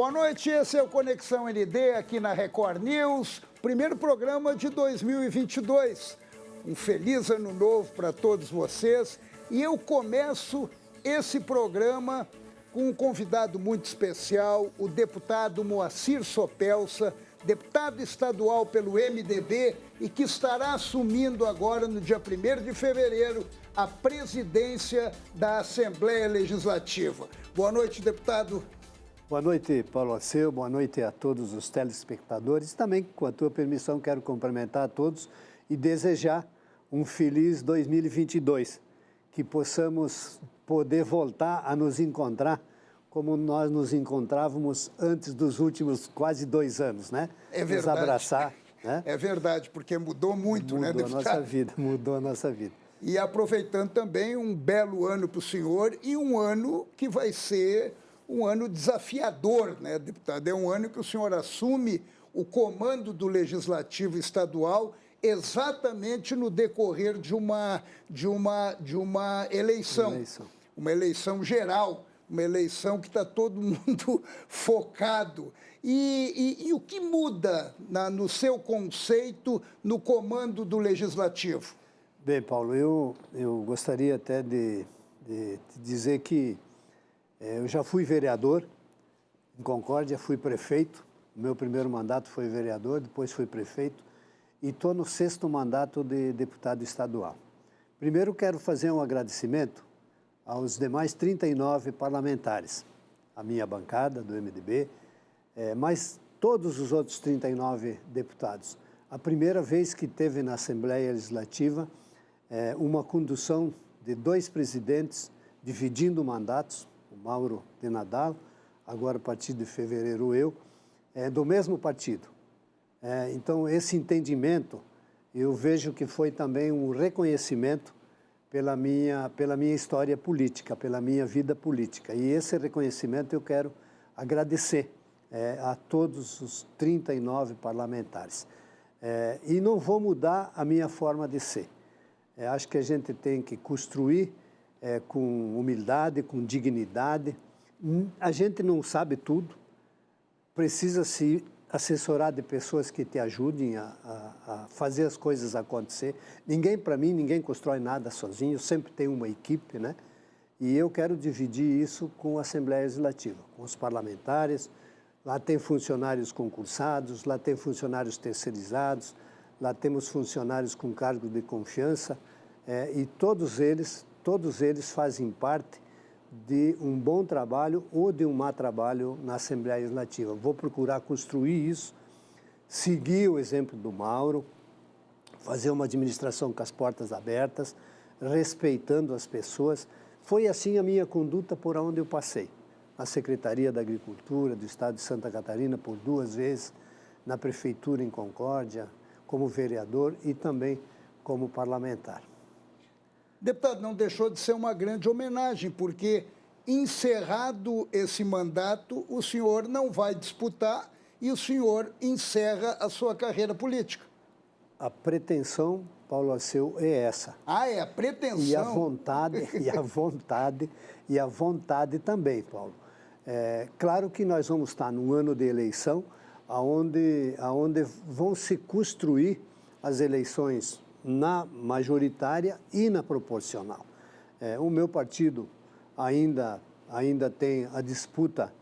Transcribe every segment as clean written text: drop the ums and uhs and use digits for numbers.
Boa noite, esse é o Conexão ND aqui na Record News, primeiro programa de 2022. Um feliz ano novo para todos vocês e eu começo esse programa com um convidado muito especial, o deputado Moacir Sopelsa, deputado estadual pelo MDB e que estará assumindo agora, no dia 1º de fevereiro, a presidência da Assembleia Legislativa. Boa noite, deputado. Boa noite, Paulo Alceu. Boa noite a todos os telespectadores. Também, com a tua permissão, quero cumprimentar a todos e desejar um feliz 2022, que possamos poder voltar a nos encontrar como nós nos encontrávamos antes dos últimos quase 2 anos, né? É verdade. Nos abraçar, né? É verdade, porque mudou muito, né, deputado? Mudou a nossa vida. E aproveitando também um belo ano para o senhor e um ano que vai ser um ano desafiador, né, deputado? É um ano que o senhor assume o comando do Legislativo Estadual exatamente no decorrer de uma eleição. Uma eleição geral, uma eleição que está todo mundo focado. E o que muda no seu conceito no comando do Legislativo? Bem, Paulo, eu gostaria até de dizer que eu já fui vereador em Concórdia, fui prefeito. O meu primeiro mandato foi vereador, depois fui prefeito e estou no 6º mandato de deputado estadual. Primeiro quero fazer um agradecimento aos demais 39 parlamentares, a minha bancada do MDB, mas todos os outros 39 deputados. A primeira vez que teve na Assembleia Legislativa uma condução de 2 presidentes dividindo mandatos, o Mauro de Nadal, agora a partir de fevereiro eu, do mesmo partido. Então, esse entendimento, eu vejo que foi também um reconhecimento pela minha história política, pela minha vida política. E esse reconhecimento eu quero agradecer a todos os 39 parlamentares. E não vou mudar a minha forma de ser. Acho que a gente tem que construir com humildade, com dignidade. A gente não sabe tudo, precisa se assessorar de pessoas que te ajudem a fazer as coisas acontecer. Ninguém constrói nada sozinho, sempre tem uma equipe, né? E eu quero dividir isso com a Assembleia Legislativa, com os parlamentares. Lá tem funcionários concursados, lá tem funcionários terceirizados, lá temos funcionários com cargo de confiança, e todos eles fazem parte de um bom trabalho ou de um mau trabalho na Assembleia Legislativa. Vou procurar construir isso, seguir o exemplo do Mauro, fazer uma administração com as portas abertas, respeitando as pessoas. Foi assim a minha conduta por onde eu passei. Na Secretaria da Agricultura do Estado de Santa Catarina por 2 vezes, na Prefeitura em Concórdia, como vereador e também como parlamentar. Deputado, não deixou de ser uma grande homenagem, porque encerrado esse mandato, o senhor não vai disputar e o senhor encerra a sua carreira política. A pretensão, Paulo Alceu, é essa. Ah, é a pretensão. E a vontade também, Paulo. Claro que nós vamos estar num ano de eleição onde vão se construir as eleições na majoritária e na proporcional. O meu partido ainda tem a disputa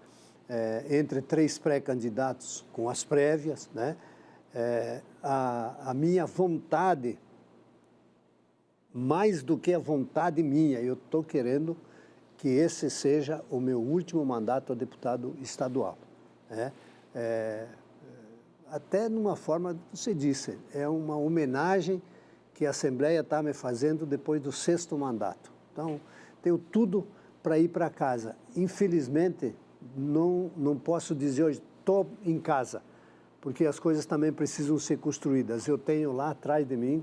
entre 3 pré-candidatos com as prévias, né? A minha vontade, mais do que a vontade minha, eu estou querendo que esse seja o meu último mandato a deputado estadual. Até numa forma, você disse, é uma homenagem que a Assembleia está me fazendo depois do 6º mandato. Então, tenho tudo para ir para casa. Infelizmente, não posso dizer hoje, estou em casa, porque as coisas também precisam ser construídas. Eu tenho lá atrás de mim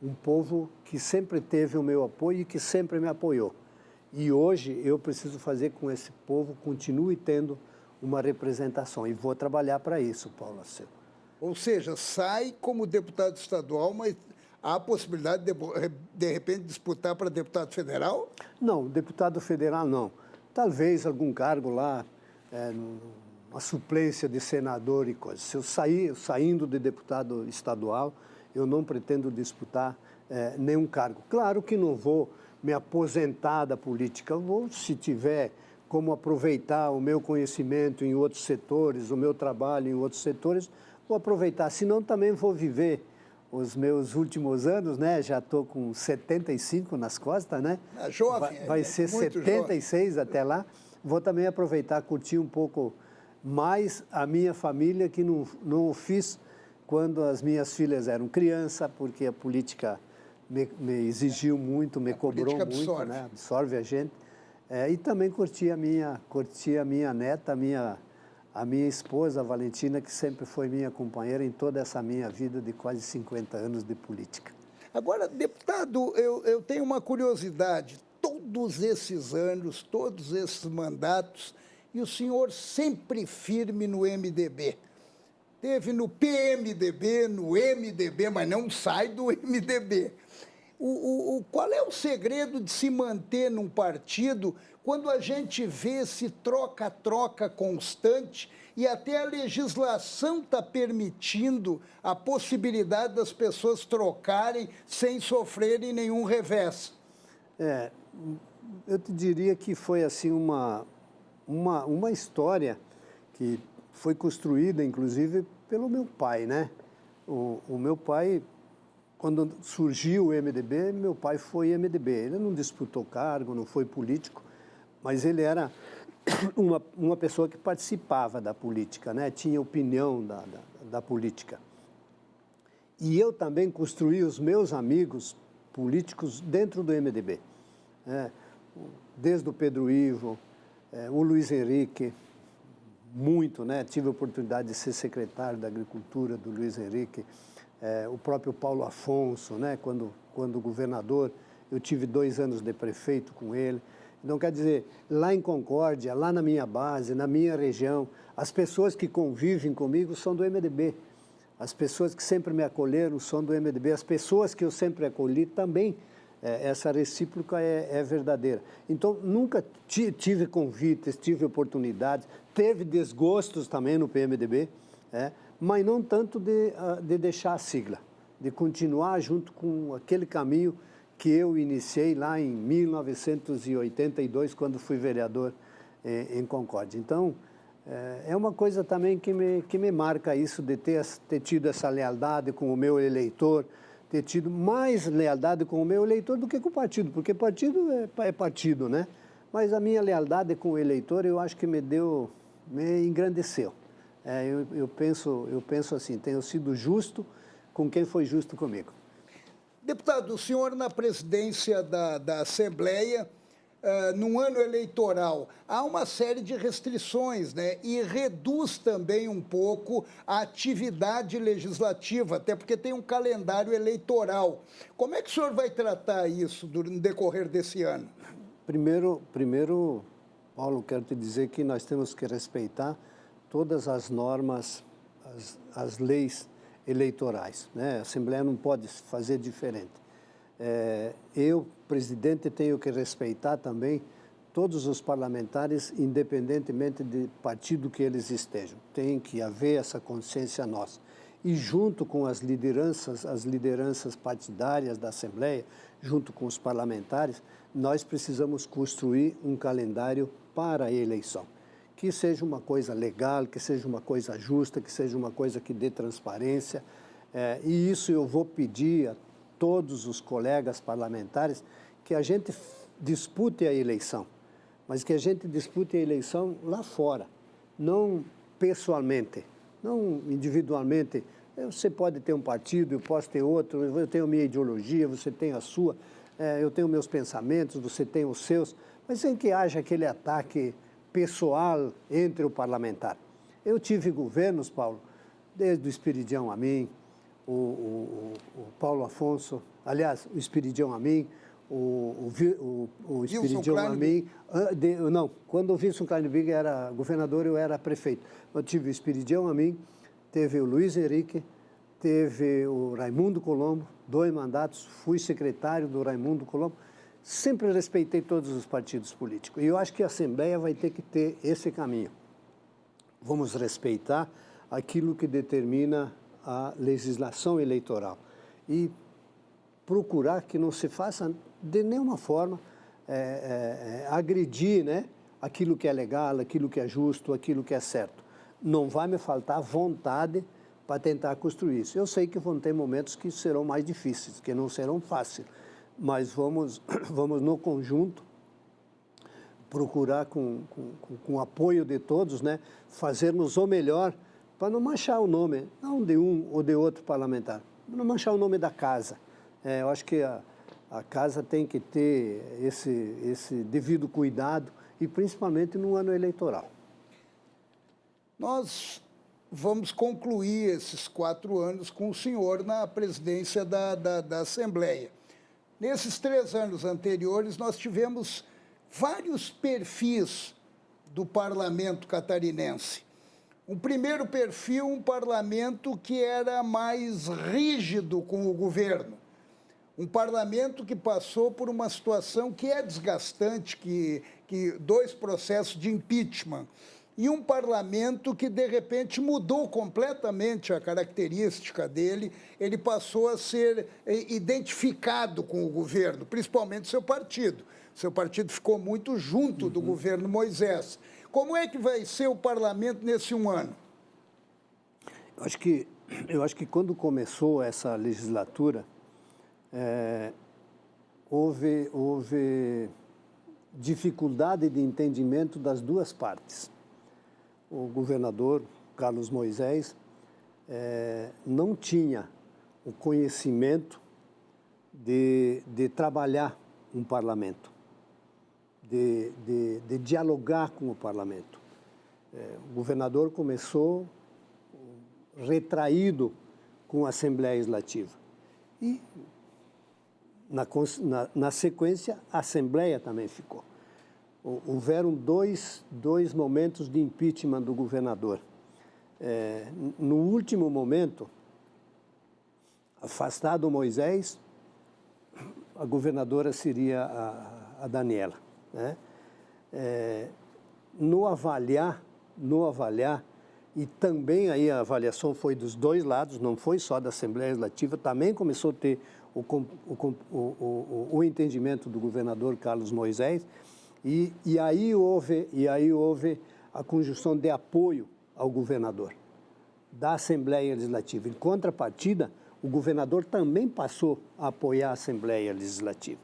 um povo que sempre teve o meu apoio e que sempre me apoiou. E hoje eu preciso fazer com que esse povo continue tendo uma representação. E vou trabalhar para isso, Paulo Alceu. Ou seja, sai como deputado estadual, mas há a possibilidade de repente, disputar para deputado federal? Não, deputado federal não. Talvez algum cargo lá uma suplência de senador e coisas. Se eu saindo de deputado estadual, eu não pretendo disputar nenhum cargo. Claro que não vou me aposentar da política, eu vou, se tiver como aproveitar o meu conhecimento em outros setores, o meu trabalho em outros setores, vou aproveitar. Senão também vou viver os meus últimos anos, né? Já estou com 75 nas costas, né? Jovem. Vai ser 76 jovem. Até lá. Vou também aproveitar, curtir um pouco mais a minha família, que não o fiz quando as minhas filhas eram crianças, porque a política me exigiu muito, me cobrou muito, né? Absorve a gente. E também curti a minha neta, a minha esposa, a Valentina, que sempre foi minha companheira em toda essa minha vida de quase 50 anos de política. Agora, deputado, eu tenho uma curiosidade. Todos esses anos, todos esses mandatos, e o senhor sempre firme no MDB. Teve no PMDB, no MDB, mas não sai do MDB. Qual é o segredo de se manter num partido quando a gente vê esse troca-troca constante e até a legislação está permitindo a possibilidade das pessoas trocarem sem sofrerem nenhum revés? Eu te diria que foi assim uma história que foi construída, inclusive, pelo meu pai, né? O meu pai, quando surgiu o MDB, meu pai foi MDB. Ele não disputou cargo, não foi político, mas ele era uma pessoa que participava da política, né? Tinha opinião da política. E eu também construí os meus amigos políticos dentro do MDB. Desde o Pedro Ivo, o Luiz Henrique, muito, né? Tive a oportunidade de ser secretário da Agricultura do Luiz Henrique, o próprio Paulo Afonso, né? Quando governador, eu tive 2 anos de prefeito com ele. Então, quer dizer, lá em Concórdia, lá na minha base, na minha região, as pessoas que convivem comigo são do MDB. As pessoas que sempre me acolheram são do MDB. As pessoas que eu sempre acolhi também, essa recíproca é verdadeira. Então, nunca tive convites, tive oportunidades, teve desgostos também no PMDB, mas não tanto de deixar a sigla, de continuar junto com aquele caminho que eu iniciei lá em 1982, quando fui vereador em Concórdia. Então, é uma coisa também que me marca isso, de ter tido essa lealdade com o meu eleitor, ter tido mais lealdade com o meu eleitor do que com o partido, porque partido é partido, né? Mas a minha lealdade com o eleitor, eu acho que me engrandeceu. Eu penso assim, tenho sido justo com quem foi justo comigo. Deputado, o senhor na presidência da Assembleia, num ano eleitoral, há uma série de restrições, né? E reduz também um pouco a atividade legislativa, até porque tem um calendário eleitoral. Como é que o senhor vai tratar isso no decorrer desse ano? Primeiro, Paulo, quero te dizer que nós temos que respeitar todas as normas, as leis eleitorais, né? A Assembleia não pode fazer diferente. Eu, presidente, tenho que respeitar também todos os parlamentares, independentemente de partido que eles estejam. Tem que haver essa consciência nossa. E junto com as lideranças partidárias da Assembleia, junto com os parlamentares, nós precisamos construir um calendário para a eleição. Que seja uma coisa legal, que seja uma coisa justa, que seja uma coisa que dê transparência. E isso eu vou pedir a todos os colegas parlamentares que a gente dispute a eleição, mas que a gente dispute a eleição lá fora, não pessoalmente, não individualmente. Você pode ter um partido, eu posso ter outro, eu tenho a minha ideologia, você tem a sua, eu tenho meus pensamentos, você tem os seus, mas sem que haja aquele ataque pessoal entre o parlamentar. Eu tive governos, Paulo, desde o Espiridião a mim, o Paulo Afonso, aliás, o Espiridião a mim, o Espiridião a mim, não, quando o Wilson Kleinbig era governador, eu era prefeito. Eu tive o Espiridião a mim, teve o Luiz Henrique, teve o Raimundo Colombo, 2 mandatos, fui secretário do Raimundo Colombo, sempre respeitei todos os partidos políticos. E eu acho que a Assembleia vai ter que ter esse caminho. vamos respeitar aquilo que determina a legislação eleitoral e procurar que não se faça de nenhuma forma agredir, né, aquilo que é legal, aquilo que é justo, aquilo que é certo. Não vai me faltar vontade para tentar construir isso. Eu sei que vão ter momentos que serão mais difíceis, que não serão fáceis, mas vamos no conjunto procurar, com o apoio de todos, né, fazermos o melhor para não manchar o nome, não de um ou de outro parlamentar, não manchar o nome da casa. Eu acho que a casa tem que ter esse devido cuidado, e principalmente no ano eleitoral. Nós vamos concluir esses 4 anos com o senhor na presidência da Assembleia. Nesses 3 anos anteriores, nós tivemos vários perfis do parlamento catarinense. Um primeiro perfil, um parlamento que era mais rígido com o governo. Um parlamento que passou por uma situação que é desgastante, que 2 processos de impeachment. E um parlamento que, de repente, mudou completamente a característica dele. Ele passou a ser identificado com o governo, principalmente seu partido. Seu partido ficou muito junto do governo Moisés. Como é que vai ser o parlamento nesse 1 ano? Eu acho que quando começou essa legislatura, houve dificuldade de entendimento das duas partes. O governador Carlos Moisés não tinha o conhecimento de trabalhar um parlamento, de dialogar com o parlamento. O governador começou retraído com a Assembleia Legislativa. E, na sequência, a Assembleia também ficou. Houveram dois momentos de impeachment do governador. No último momento, afastado Moisés, a governadora seria a Daniela, né? No avaliar, e também aí a avaliação foi dos 2 lados, não foi só da Assembleia Legislativa, também começou a ter o entendimento do governador Carlos Moisés, e aí houve a conjunção de apoio ao governador da Assembleia Legislativa. Em contrapartida, o governador também passou a apoiar a Assembleia Legislativa,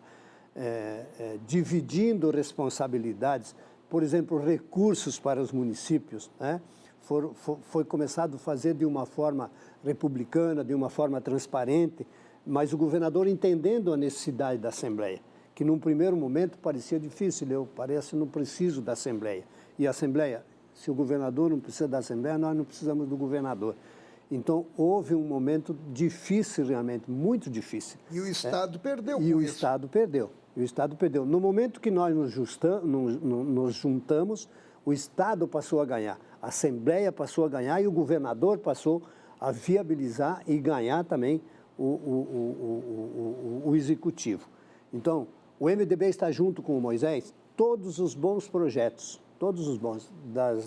dividindo responsabilidades, por exemplo, recursos para os municípios, né? Foi começado a fazer de uma forma republicana, de uma forma transparente, mas o governador entendendo a necessidade da Assembleia, que num primeiro momento parecia difícil, não preciso da Assembleia. E a Assembleia, se o governador não precisa da Assembleia, nós não precisamos do governador. Então, houve um momento difícil realmente, muito difícil. E o Estado perdeu com isso. E o Estado perdeu. No momento que nós nos juntamos, o Estado passou a ganhar, a Assembleia passou a ganhar e o governador passou a viabilizar e ganhar também o Executivo. Então, o MDB está junto com o Moisés, todos os bons projetos, todos os bons,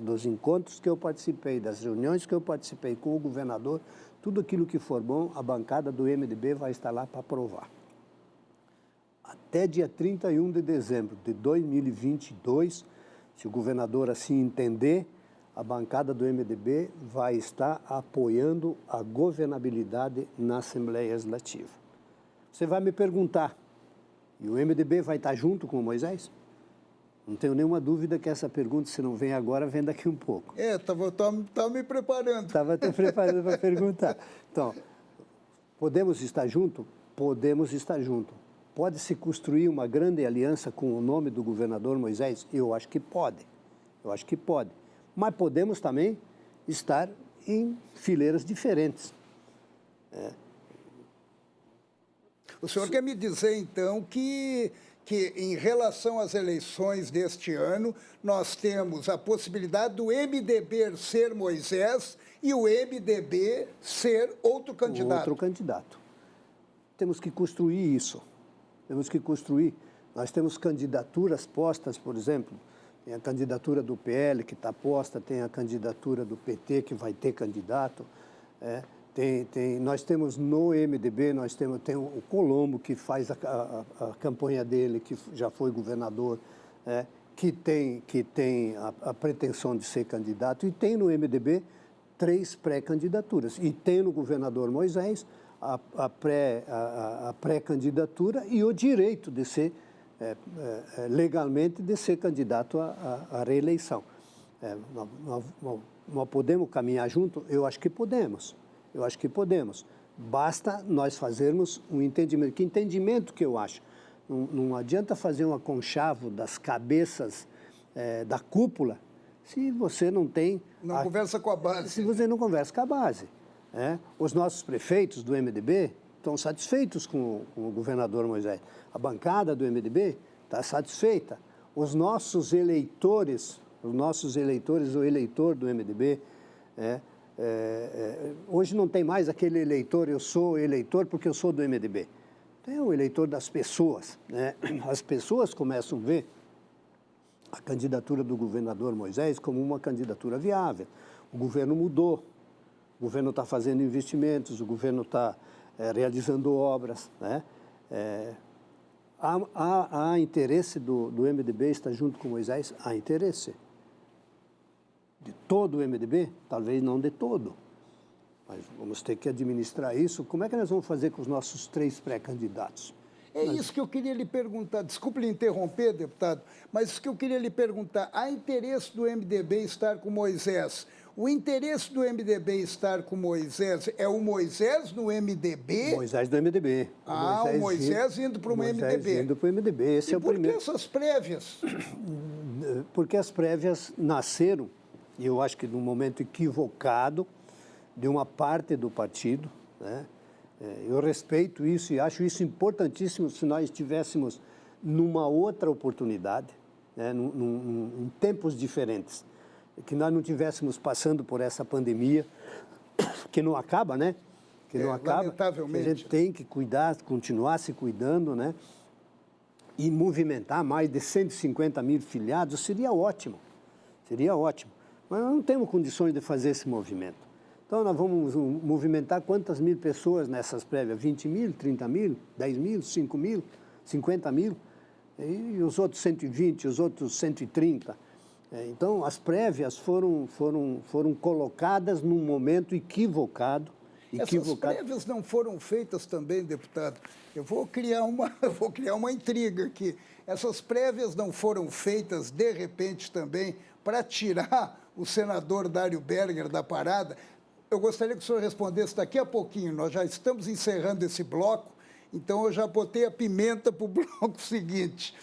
dos encontros que eu participei, das reuniões que eu participei com o governador, tudo aquilo que for bom, a bancada do MDB vai estar lá para aprovar. Até dia 31 de dezembro de 2022, se o governador assim entender, a bancada do MDB vai estar apoiando a governabilidade na Assembleia Legislativa. Você vai me perguntar, e o MDB vai estar junto com o Moisés? Não tenho nenhuma dúvida que essa pergunta, se não vem agora, vem daqui um pouco. Estava me preparando. Estava até preparando para perguntar. Então, podemos estar juntos? Podemos estar juntos. Pode-se construir uma grande aliança com o nome do governador Moisés? Eu acho que pode. Mas podemos também estar em fileiras diferentes. O senhor quer me dizer, então, que em relação às eleições deste ano, nós temos a possibilidade do MDB ser Moisés e o MDB ser outro candidato? Outro candidato. Temos que construir isso. Nós temos candidaturas postas, por exemplo, tem a candidatura do PL que está posta, tem a candidatura do PT que vai ter candidato. Nós temos no MDB, tem o Colombo que faz a campanha dele, que já foi governador, que tem a pretensão de ser candidato, e tem no MDB 3 pré-candidaturas. E tem no governador Moisés a pré-candidatura e o direito de ser, legalmente, de ser candidato à reeleição. Nós podemos caminhar junto? Eu acho que podemos. Basta nós fazermos um entendimento. Que entendimento que eu acho? Não adianta fazer um aconchavo das cabeças da cúpula se você não tem... Não conversa com a base. Se você não conversa com a base. Os nossos prefeitos do MDB estão satisfeitos com o governador Moisés. A bancada do MDB está satisfeita. Os nossos eleitores, o eleitor do MDB, hoje não tem mais aquele eleitor, eu sou eleitor porque eu sou do MDB. Tem o eleitor das pessoas. As pessoas começam a ver a candidatura do governador Moisés como uma candidatura viável. O governo mudou, o governo está fazendo investimentos, o governo está realizando obras. Há interesse do MDB estar junto com Moisés? Há interesse. De todo o MDB? Talvez não de todo. Mas vamos ter que administrar isso. Como é que nós vamos fazer com os nossos 3 pré-candidatos? Isso que eu queria lhe perguntar. Desculpe lhe interromper, deputado, mas isso que eu queria lhe perguntar. Há interesse do MDB estar com Moisés? O interesse do MDB estar com Moisés é o Moisés no MDB? Moisés do MDB. O Moisés indo para o MDB. Indo para o MDB. Esse é o primeiro. Por que essas prévias? Porque as prévias nasceram, e eu acho que num momento equivocado, de uma parte do partido. Eu respeito isso e acho isso importantíssimo se nós estivéssemos numa outra oportunidade, em tempos diferentes, que nós não estivéssemos passando por essa pandemia, que não acaba, Que não acaba. Lamentavelmente. A gente tem que cuidar, continuar se cuidando, e movimentar mais de 150 mil filiados, seria ótimo. Mas nós não temos condições de fazer esse movimento. Então, nós vamos movimentar quantas mil pessoas nessas prévias? 20 mil, 30 mil, 10 mil, 5 mil, 50 mil? E os outros 120, os outros 130. Então, as prévias foram colocadas num momento equivocado. Essas prévias não foram feitas também, deputado? Eu vou criar uma intriga aqui. Essas prévias não foram feitas, de repente, também, para tirar o senador Dário Berger da parada? Eu gostaria que o senhor respondesse daqui a pouquinho. Nós já estamos encerrando esse bloco, então eu já botei a pimenta para o bloco seguinte.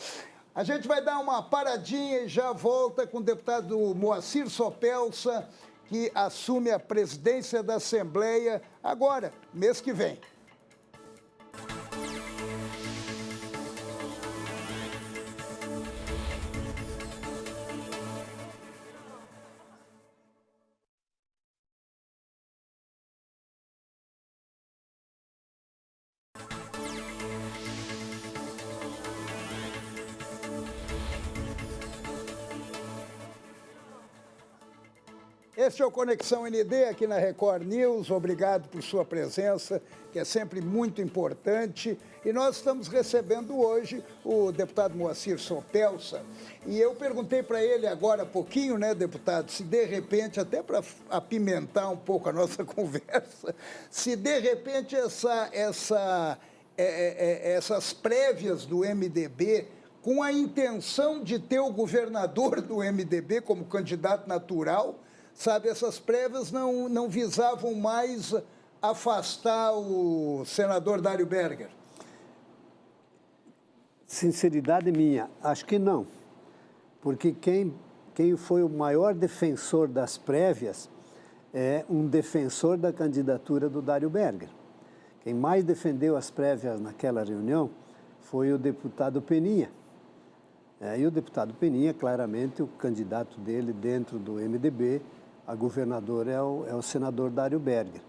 A gente vai dar uma paradinha e já volta com o deputado Moacir Sopelsa, que assume a presidência da Assembleia agora, mês que vem. Este é o Conexão ND aqui na Record News. Obrigado por sua presença, que é sempre muito importante. E nós estamos recebendo hoje o deputado Moacir Sopelsa. E eu perguntei para ele agora há pouquinho, deputado, se de repente, até para apimentar um pouco a nossa conversa, se de repente essas prévias do MDB, com a intenção de ter o governador do MDB como candidato natural, sabe, essas prévias não visavam mais afastar o senador Dário Berger? Sinceridade minha, acho que não. Porque quem foi o maior defensor das prévias é um defensor da candidatura do Dário Berger. Quem mais defendeu as prévias naquela reunião foi o deputado Peninha. E o deputado Peninha, claramente, o candidato dele dentro do MDB, a governadora é o senador Dário Berger.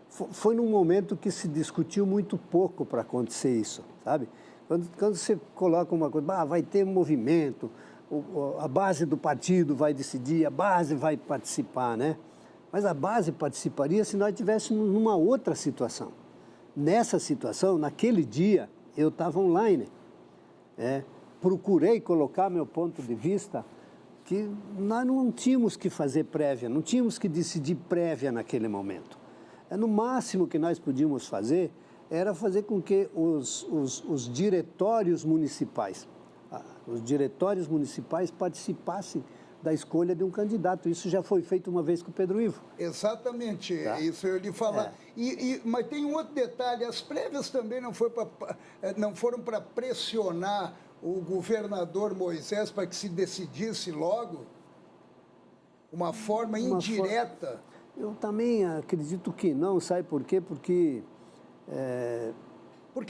Foi num momento que se discutiu muito pouco para acontecer isso, sabe? Quando você coloca uma coisa, vai ter movimento, a base do partido vai decidir, a base vai participar, né? Mas a base participaria se nós estivéssemos numa outra situação. Nessa situação, naquele dia, eu estava online. Procurei colocar meu ponto de vista que nós não tínhamos que fazer prévia, não tínhamos que decidir prévia naquele momento. No máximo que nós podíamos fazer era fazer com que os diretórios municipais participassem da escolha de um candidato. Isso já foi feito uma vez com o Pedro Ivo. Exatamente, tá? Isso eu lhe falar. Mas tem um outro detalhe, as prévias também não foram para pressionar o governador Moisés para que se decidisse logo? Uma forma indireta? Eu também acredito que não, sabe por quê? Porque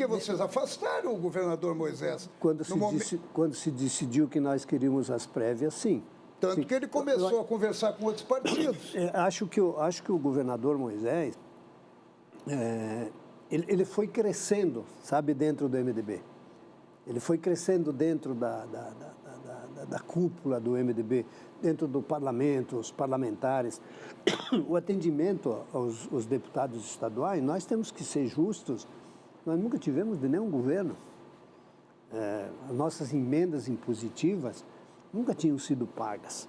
vocês afastaram o governador Moisés. Quando se decidiu que nós queríamos as prévias, sim. Tanto que ele começou a conversar com outros partidos. Acho que o governador Moisés, ele foi crescendo, sabe, dentro do MDB. Ele foi crescendo dentro da cúpula do MDB, dentro do parlamento, os parlamentares. O atendimento aos deputados estaduais, nós temos que ser justos, nós nunca tivemos de nenhum governo. As nossas emendas impositivas nunca tinham sido pagas.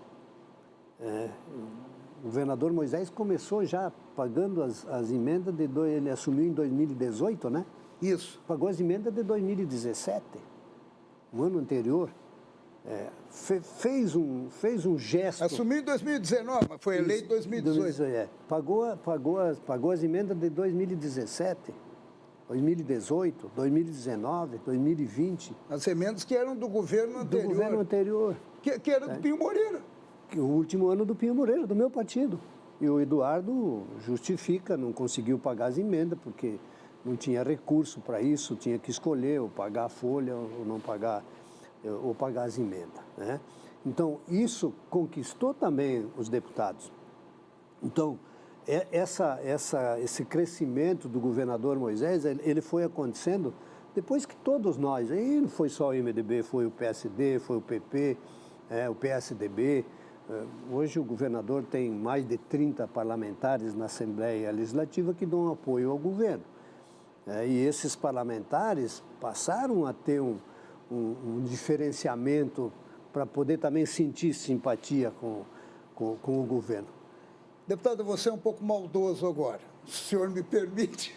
O governador Moisés começou já pagando as emendas, ele assumiu em 2018, né? Isso. Pagou as emendas de 2017, um ano anterior. Fez um gesto. Assumiu em 2019, mas foi eleito em 2018. Pagou as emendas de 2017, 2018, 2019, 2020. As emendas que eram do governo anterior. Do governo anterior. Que era do Pinho Moreira. O último ano do Pinho Moreira, do meu partido. E o Eduardo justifica, não conseguiu pagar as emendas, porque não tinha recurso para isso, tinha que escolher, ou pagar a folha, ou não pagar, ou pagar as emendas, né? Então, isso conquistou também os deputados. Então, esse crescimento do governador Moisés, ele foi acontecendo depois que todos nós, aí não foi só o MDB, foi o PSD, foi o PP, o PSDB. Hoje o governador tem mais de 30 parlamentares na Assembleia Legislativa que dão apoio ao governo. E esses parlamentares passaram a ter um diferenciamento para poder também sentir simpatia com o governo. Deputado, você é um pouco maldoso agora, se o senhor me permite.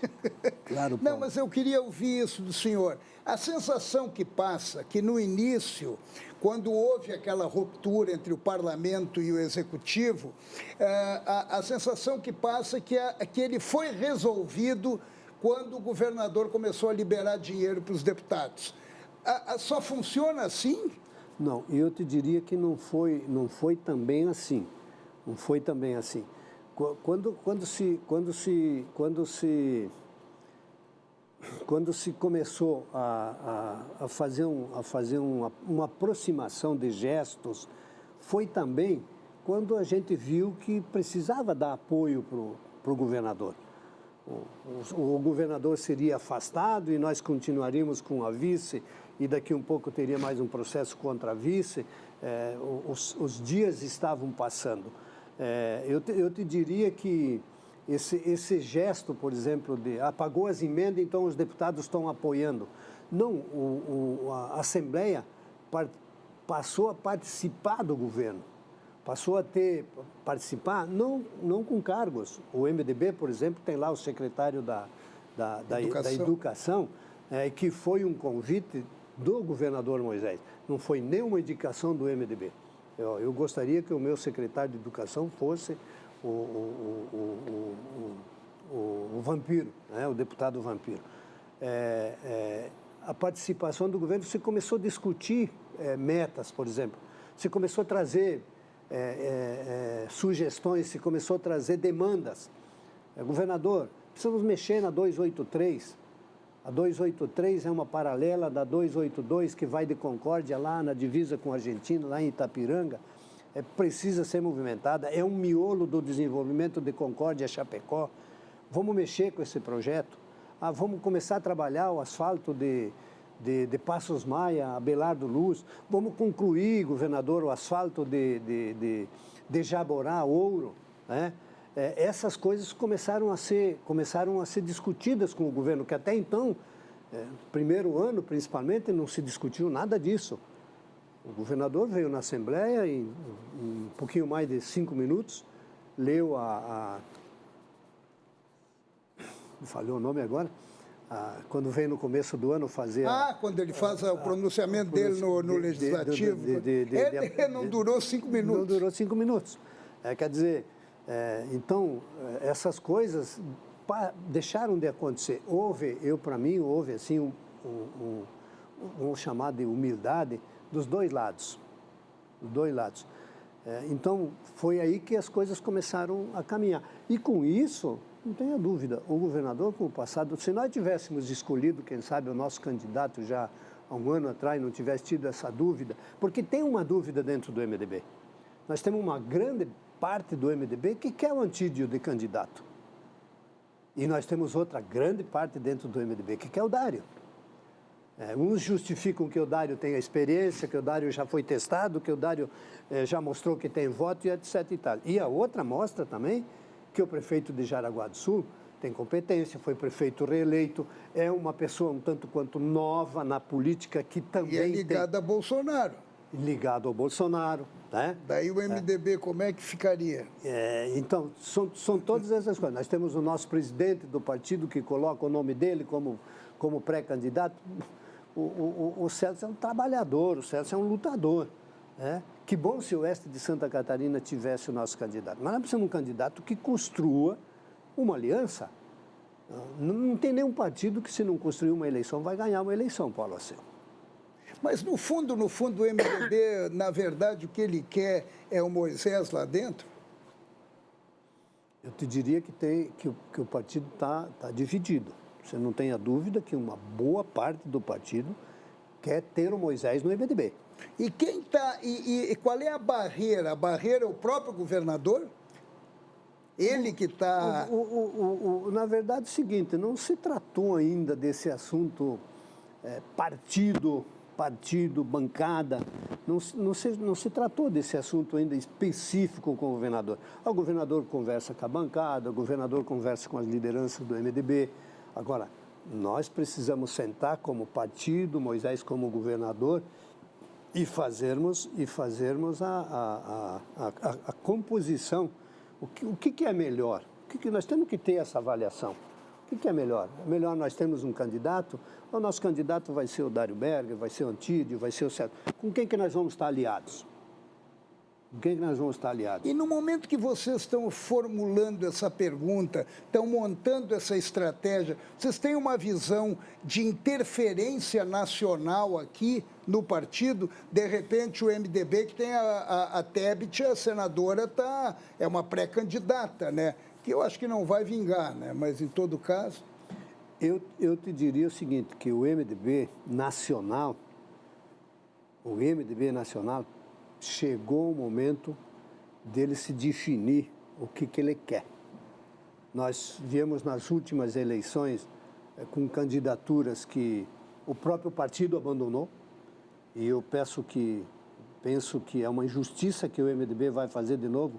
Claro, Paulo. Não, mas eu queria ouvir isso do senhor. A sensação que passa, que no início, quando houve aquela ruptura entre o parlamento e o executivo, a sensação que passa é que ele foi resolvido quando o governador começou a liberar dinheiro para os deputados. Só funciona assim? Não, eu te diria que não foi também assim. Não foi também assim. Quando se começou a fazer uma aproximação de gestos, foi também quando a gente viu que precisava dar apoio para o governador. O governador seria afastado e nós continuaríamos com a vice, e daqui um pouco teria mais um processo contra a vice. Os dias estavam passando. Eu te diria que esse gesto, por exemplo, de apagou as emendas, então os deputados estão apoiando. Não, a Assembleia passou a participar do governo, passou a participar, não com cargos. O MDB, por exemplo, tem lá o secretário da Educação, que foi um convite do governador Moisés. Não foi nenhuma indicação do MDB. Eu gostaria que o meu secretário de Educação fosse o Vampiro, né? O deputado Vampiro. A participação do governo, se começou a discutir metas, por exemplo. Se começou a trazer sugestões, se começou a trazer demandas. Governador, precisamos mexer na 283. A 283 é uma paralela da 282 que vai de Concórdia lá na divisa com a Argentina, lá em Itapiranga. Precisa ser movimentada, é um miolo do desenvolvimento de Concórdia Chapecó. Vamos mexer com esse projeto. Vamos começar a trabalhar o asfalto de Passos Maia, Abelardo Luz, vamos concluir, governador, o asfalto de Jaborá, Ouro, né? Essas coisas começaram a ser discutidas com o governo, que até então, primeiro ano principalmente, não se discutiu nada disso. O governador veio na Assembleia e, em um pouquinho mais de 5 minutos, leu me falhou o nome agora, quando veio no começo do ano fazer... quando ele faz o pronunciamento dele no Legislativo. Ele não durou 5 minutos. Não durou 5 minutos. Quer dizer, então, essas coisas deixaram de acontecer. Para mim, houve assim, vamos chamar de humildade dos dois lados. Dos dois lados. Então, foi aí que as coisas começaram a caminhar. E com isso, não tenha dúvida, o governador, com o passado, se nós tivéssemos escolhido, quem sabe, o nosso candidato já há um ano atrás, não tivesse tido essa dúvida, porque tem uma dúvida dentro do MDB. Nós temos uma grande parte do MDB que quer o Antídio de candidato. E nós temos outra grande parte dentro do MDB que quer o Dário. Uns justificam que o Dário tem a experiência, que o Dário já foi testado, que o Dário já mostrou que tem voto e etc. e tal. E a outra mostra também que o prefeito de Jaraguá do Sul tem competência, foi prefeito reeleito, é uma pessoa um tanto quanto nova na política que também e é ligado a Bolsonaro. Ligado ao Bolsonaro, né? Daí o MDB como é que ficaria? Então, são todas essas coisas. Nós temos o nosso presidente do partido que coloca o nome dele como pré-candidato. O Celso é um trabalhador, o Celso é um lutador, né? Que bom se o oeste de Santa Catarina tivesse o nosso candidato. Mas nós precisamos de um candidato que construa uma aliança. Não tem nenhum partido que, se não construir uma eleição, vai ganhar uma eleição, Paulo Aceu. Mas, no fundo, o MDB, na verdade, o que ele quer é o Moisés lá dentro? Eu te diria que o partido está dividido. Você não tenha dúvida que uma boa parte do partido quer ter o Moisés no MDB. E quem está... E qual é a barreira? A barreira é o próprio governador? Ele que está... Na verdade, é o seguinte, não se tratou ainda desse assunto partido, bancada, não se tratou desse assunto ainda específico com o governador. O governador conversa com a bancada, o governador conversa com as lideranças do MDB. Agora, nós precisamos sentar como partido, Moisés como governador, e fazermos a composição. O que é melhor? Nós temos que ter essa avaliação. O que é melhor? É melhor nós termos um candidato, o nosso candidato vai ser o Dário Berger, vai ser o Antídio, vai ser o Celso. Com quem que nós vamos estar aliados? Com quem que nós vamos estar aliados? E no momento que vocês estão formulando essa pergunta, estão montando essa estratégia, vocês têm uma visão de interferência nacional aqui no partido? De repente, o MDB, que tem a Tebet, a senadora, é uma pré-candidata, né? Que eu acho que não vai vingar, né? Mas, em todo caso... Eu te diria o seguinte, que o MDB nacional, chegou o momento dele se definir o que ele quer. Nós viemos nas últimas eleições com candidaturas que o próprio partido abandonou, e eu penso que é uma injustiça que o MDB vai fazer de novo,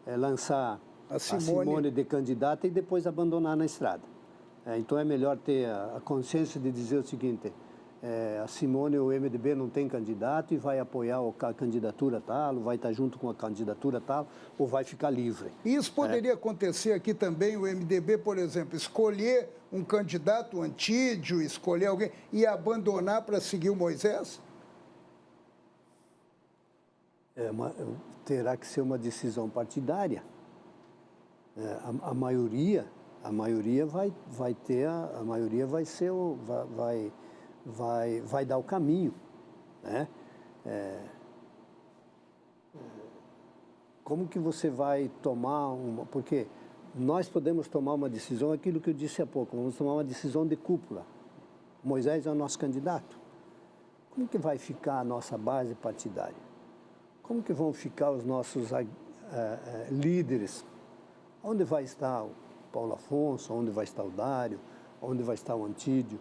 lançar a Simone de candidata e depois abandonar na estrada. Então é melhor ter a consciência de dizer o seguinte, a Simone, o MDB não tem candidato e vai apoiar a candidatura tal, vai estar junto com a candidatura tal, ou vai ficar livre. Isso poderia acontecer aqui também, o MDB, por exemplo, escolher um candidato, o Antídio, escolher alguém e abandonar para seguir o Moisés? Terá que ser uma decisão partidária. A maioria vai dar o caminho, né? Como que você vai tomar porque nós podemos tomar uma decisão, aquilo que eu disse há pouco, vamos tomar uma decisão de cúpula. Moisés é o nosso candidato. Como que vai ficar a nossa base partidária? Como que vão ficar os nossos líderes? Onde vai estar o Paulo Afonso? Onde vai estar o Dário? Onde vai estar o Antídio?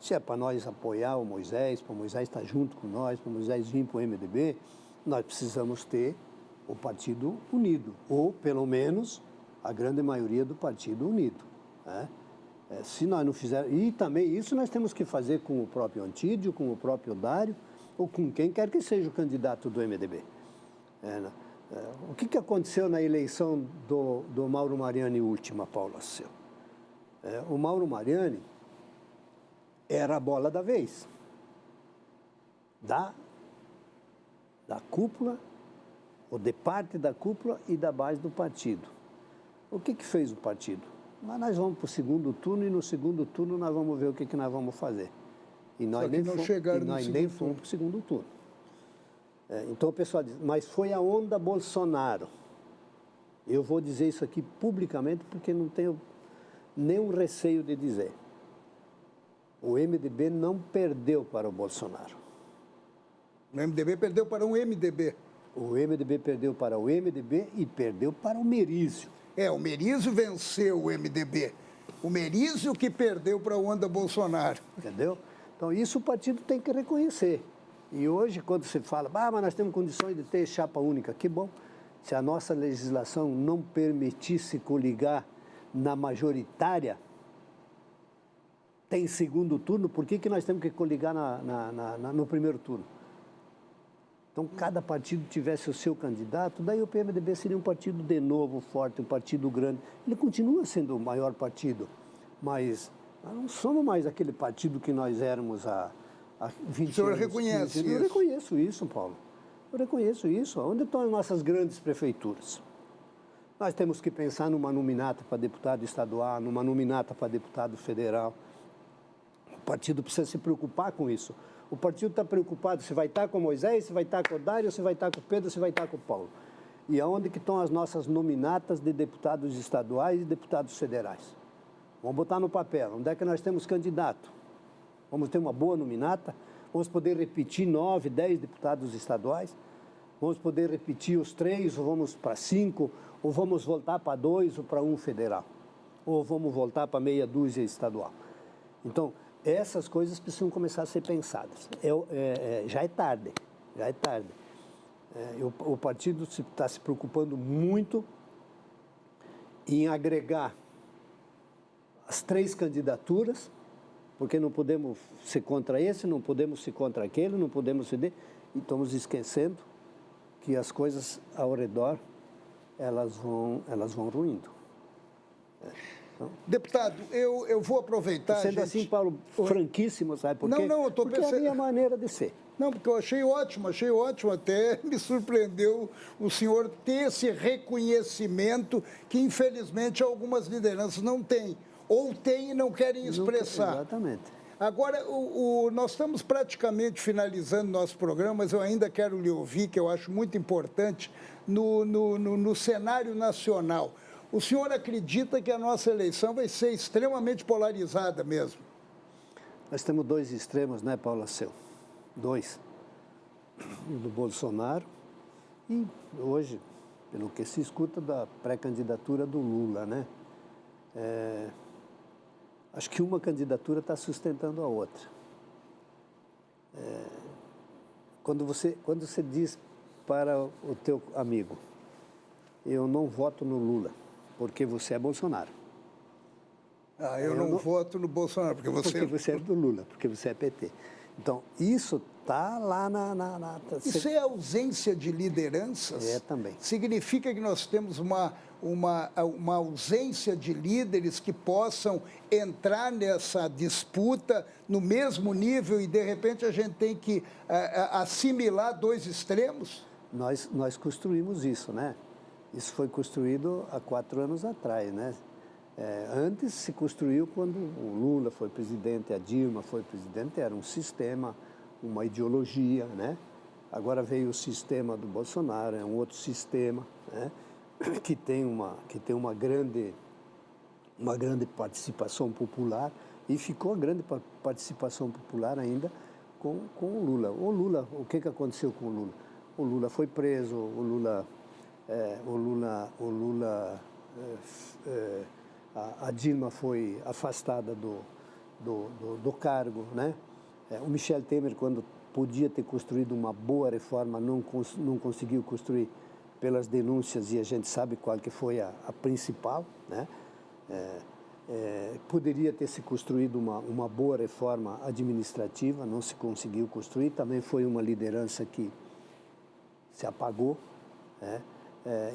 Se é para nós apoiar o Moisés, para o Moisés estar junto com nós, para o Moisés vir para o MDB, nós precisamos ter o partido unido, ou pelo menos a grande maioria do partido unido, né? Se nós não fizermos... E também isso nós temos que fazer com o próprio Antídio, com o próprio Dário, ou com quem quer que seja o candidato do MDB. O que aconteceu na eleição do Mauro Mariani última, Paulo Aceu? O Mauro Mariani era a bola da vez, da cúpula, ou de parte da cúpula e da base do partido. O que fez o partido? Mas nós vamos para o segundo turno, e no segundo turno nós vamos ver o que nós vamos fazer. E nós nem fomos para o segundo turno. Então o pessoal diz, mas foi a onda Bolsonaro. Eu vou dizer isso aqui publicamente porque não tenho nenhum receio de dizer. O MDB não perdeu para o Bolsonaro. O MDB perdeu para um MDB. O MDB perdeu para o MDB e perdeu para o Merizio. O Merizio venceu o MDB. O Merizio que perdeu para o onda Bolsonaro. Entendeu? Então, isso o partido tem que reconhecer. E hoje, quando se fala, mas nós temos condições de ter chapa única, que bom. Se a nossa legislação não permitisse coligar na majoritária, tem segundo turno, por que nós temos que coligar no primeiro turno? Então, cada partido tivesse o seu candidato, daí o PMDB seria um partido de novo, forte, um partido grande. Ele continua sendo o maior partido, mas nós não somos mais aquele partido que nós éramos há 20 anos. O senhor reconhece isso? Eu reconheço isso, Paulo. Eu reconheço isso. Onde estão as nossas grandes prefeituras? Nós temos que pensar numa nominata para deputado estadual, numa nominata para deputado federal. O partido precisa se preocupar com isso. O partido está preocupado se vai estar com Moisés, se vai estar com o Dário, se vai estar com o Pedro, se vai estar com o Paulo. E aonde que estão as nossas nominatas de deputados estaduais e deputados federais? Vamos botar no papel. Onde é que nós temos candidato? Vamos ter uma boa nominata? Vamos poder repetir 9, 10 deputados estaduais? Vamos poder repetir os 3, ou vamos para 5, ou vamos voltar para 2 ou para 1 federal? Ou vamos voltar para meia dúzia estadual? Então, essas coisas precisam começar a ser pensadas. Já é tarde, já é tarde. O partido está se preocupando muito em agregar as 3 candidaturas, porque não podemos ser contra esse, não podemos ser contra aquele, não podemos ceder, e estamos esquecendo que as coisas ao redor, elas vão ruindo. Deputado, eu vou aproveitar... Sendo assim, Paulo, franquíssimo, sabe por quê? Não, eu estou pensando... Porque é a minha maneira de ser. Não, porque eu achei ótimo, até me surpreendeu o senhor ter esse reconhecimento que, infelizmente, algumas lideranças não têm, ou têm e não querem expressar. Exatamente. Agora, nós estamos praticamente finalizando nosso programa, mas eu ainda quero lhe ouvir, que eu acho muito importante, no cenário nacional. O senhor acredita que a nossa eleição vai ser extremamente polarizada mesmo? Nós temos 2 extremos, né, Paulo Aceu? 2. Do Bolsonaro e, hoje, pelo que se escuta, da pré-candidatura do Lula, né? Acho que uma candidatura está sustentando a outra. Quando você diz para o teu amigo, eu não voto no Lula, porque você é Bolsonaro. Eu não voto no Bolsonaro, porque você é do Lula, porque você é PT. Então, isso está lá Isso é ausência de lideranças? Também. Significa que nós temos uma ausência de líderes que possam entrar nessa disputa no mesmo nível e, de repente, a gente tem que assimilar 2 extremos? Nós construímos isso, né? Isso foi construído há 4 anos atrás, né? Antes se construiu quando o Lula foi presidente, a Dilma foi presidente, era um sistema, uma ideologia, né? Agora veio o sistema do Bolsonaro, é um outro sistema, né? que tem uma grande participação popular, e ficou a grande participação popular ainda com o Lula. O que aconteceu com o Lula? O Lula foi preso, a Dilma foi afastada do cargo, né? O Michel Temer, quando podia ter construído uma boa reforma, não conseguiu construir pelas denúncias, e a gente sabe qual que foi a principal, né? Poderia ter se construído uma boa reforma administrativa, não se conseguiu construir, também foi uma liderança que se apagou, né?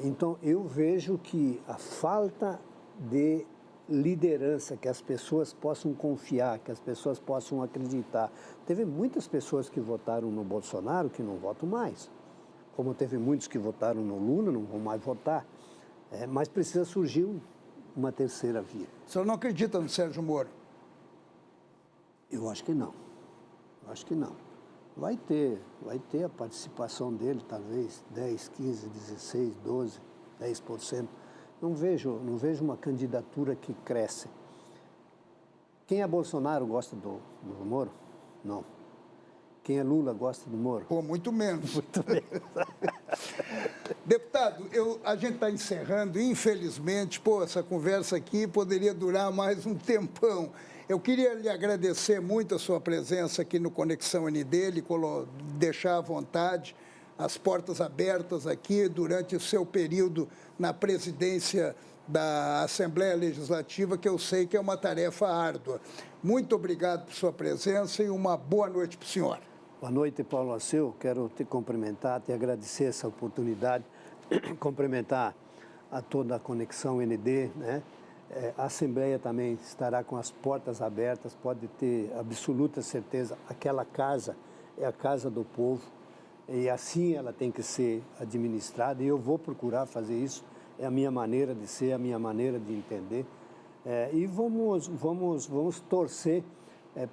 Então, eu vejo que a falta de liderança, que as pessoas possam confiar, que as pessoas possam acreditar. Teve muitas pessoas que votaram no Bolsonaro que não votam mais, como teve muitos que votaram no Lula, não vão mais votar, mas precisa surgir uma terceira via. O senhor não acredita no Sérgio Moro? Eu acho que não. Eu acho que não. Vai ter a participação dele, talvez 10, 15, 16, 12, 10%. Não vejo uma candidatura que cresce. Quem é Bolsonaro gosta do Moro? Não. Quem é Lula gosta do Moro? Pô, muito menos. Muito menos. Deputado, a gente está encerrando, infelizmente, essa conversa aqui poderia durar mais um tempão. Eu queria lhe agradecer muito a sua presença aqui no Conexão ND, deixar à vontade as portas abertas aqui durante o seu período na presidência da Assembleia Legislativa, que eu sei que é uma tarefa árdua. Muito obrigado por sua presença e uma boa noite para o senhor. Boa noite, Paulo Alceu. Quero te cumprimentar, te agradecer essa oportunidade, cumprimentar a toda a Conexão ND, né? A Assembleia também estará com as portas abertas, pode ter absoluta certeza, aquela casa é a casa do povo e assim ela tem que ser administrada e eu vou procurar fazer isso, é a minha maneira de ser, a minha maneira de entender e vamos torcer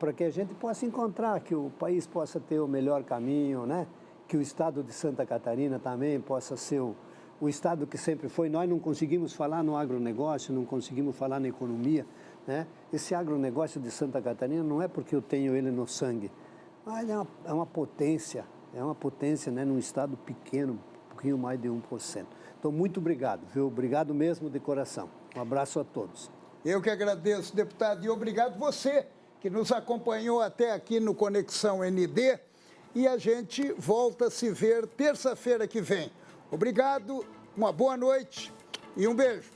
para que a gente possa encontrar, que o país possa ter o melhor caminho, né? Que o estado de Santa Catarina também possa ser o estado que sempre foi. Nós não conseguimos falar no agronegócio, não conseguimos falar na economia, né? Esse agronegócio de Santa Catarina não é porque eu tenho ele no sangue, mas é uma potência, né? Num estado pequeno, um pouquinho mais de 1%. Então, muito obrigado, viu? Obrigado mesmo de coração. Um abraço a todos. Eu que agradeço, deputado, e obrigado você que nos acompanhou até aqui no Conexão ND, e a gente volta a se ver terça-feira que vem. Obrigado, uma boa noite e um beijo.